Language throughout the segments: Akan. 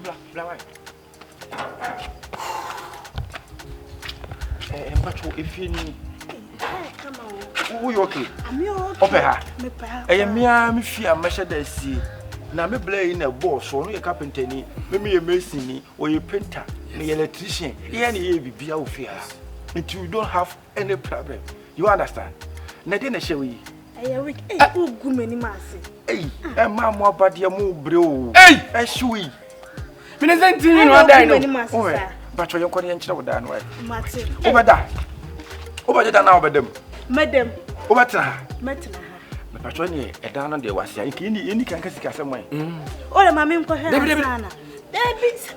why? If you come on, who you okay? I'm okay. Me fear measure the sea. Now me play in a boss, or a carpenter, maybe a mason, or a painter, me electrician, any be out fear. And you don't have any problem. You understand? Nadine shall we? Good many masses. Hey, and mamma, but your move, bro. Hey, as sweet. Minister, you know that. But you're going to down way. Over that. Over the down over them. Madam, over to her. But when you are down on the was, you can get some way. Oh, the mammy, there be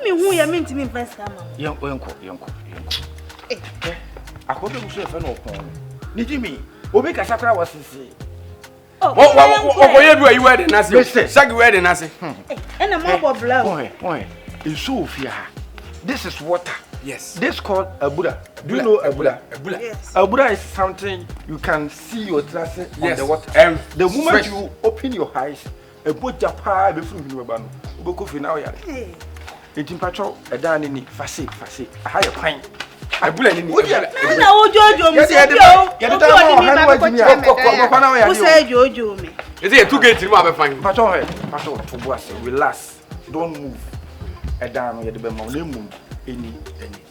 me who you mean to me first. Young uncle. I hope you should have no phone. Need me? Or make a sakra was to see. Oh, what you wear the Nazi? Sag wear the Nazi. And a mob of blood. Boy, in Sophia. This is water. Yes. This called a Buddha. Do you know a Buddha? A Buddha. Yes. A Buddha is something you can see your tracing on the water. And the moment you open your eyes, a Buddha pie before you were born. Now, yeah. It's in patrol, a down in facet. A higher pine. I blame you. Who said Ojohn? Is it 2 gates in my fine? Patrol, relax. Don't move. A down at the Bemon, any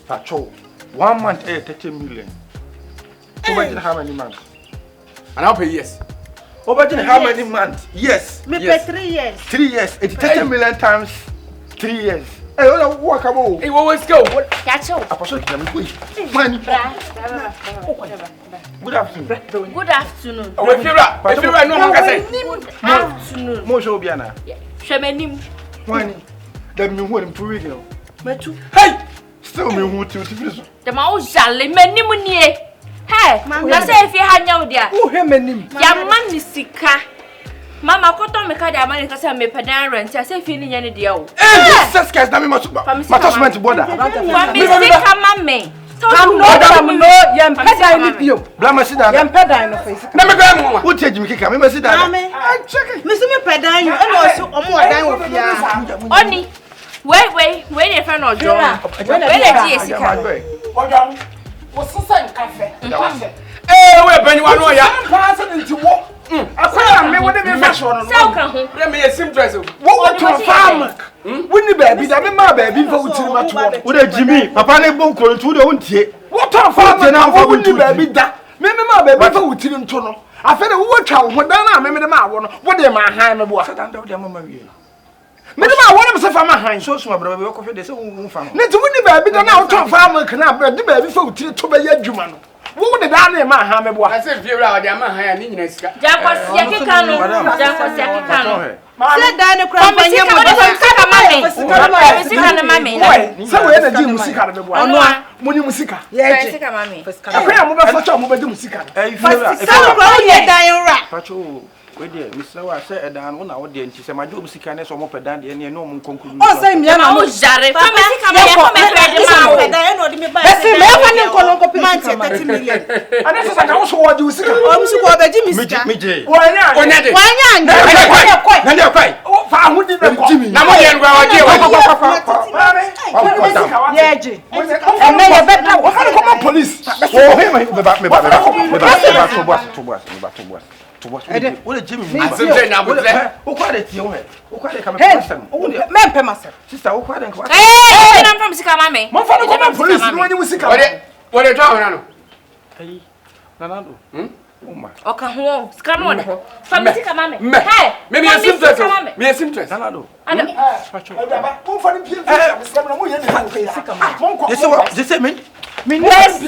patrol. 1 month, 30 million. Imagine how many months? And I'll pay yes. Imagine how many months? Yes. Me pay 3 years. 3 years. It's 30 million times 3 years. Hey, walk about. Hey, let's go. Catch up. Good afternoon. Good afternoon. Oh, if you're right, no one can say. Good afternoon. Mojo Biana. Shemanim. One. Then you want him to read you. Hey! Still me who to the mouse shall many money. Hey, Mamma, say if you had no dear. Who him and him? Young man is sick. Mama, got on me card, I say, me padan rent. I say, feeling any deal. Eh, just guys, that me must to border. Mammy. I'm no young pedan with you. Blamacida, young pedan of face. Never go. Who take me kick? I remember sit down. I'm checking. Mr. Pedan, you also more than with you. Only. Wait, a friend or John. Ojohn, what's the same cafe? Eh, we're penny one way. Passing into what? I can't remember the fashion. Let me a simple. What to farm? Winnie baby, that my baby for to what a Jimmy, Papa Lebon to the own tea. What to farm now for Winnie baby that? Remember my baby for Tilling Tono. I felt a watch out when I remember the man. What am I hand was under the mamma? Maybe I want to say for my hand, so my brother will coffee this own family. Let's win the baby, don't know to farm can have the baby for to be a Juman. What would the man hammer was? I said, you're out there, my hand in this. Jack was Yakano. Said down the crowd when you were so where the Jim Musica of the one. Money Musica. Yes, mammy. I am over for Moby Musica. Wait there, Mr. I said, and 1 hour, then she said, my job is kind of more pedant and no one conclude. Oh, say, Yana, Jare, to watch what a Jimmy. I'm saying now, who quite you? Who quite come and myself. Sister, who quite hey, I'm from Sikamame. My father come police when you was sick. What are you talking? Hey, Nanaaddo. Oh my. Okay, who? Come on. From Sikamame. Hey, maybe a simple. Me a simple. Nanaaddo. Who for the people? This is me. Me, yes,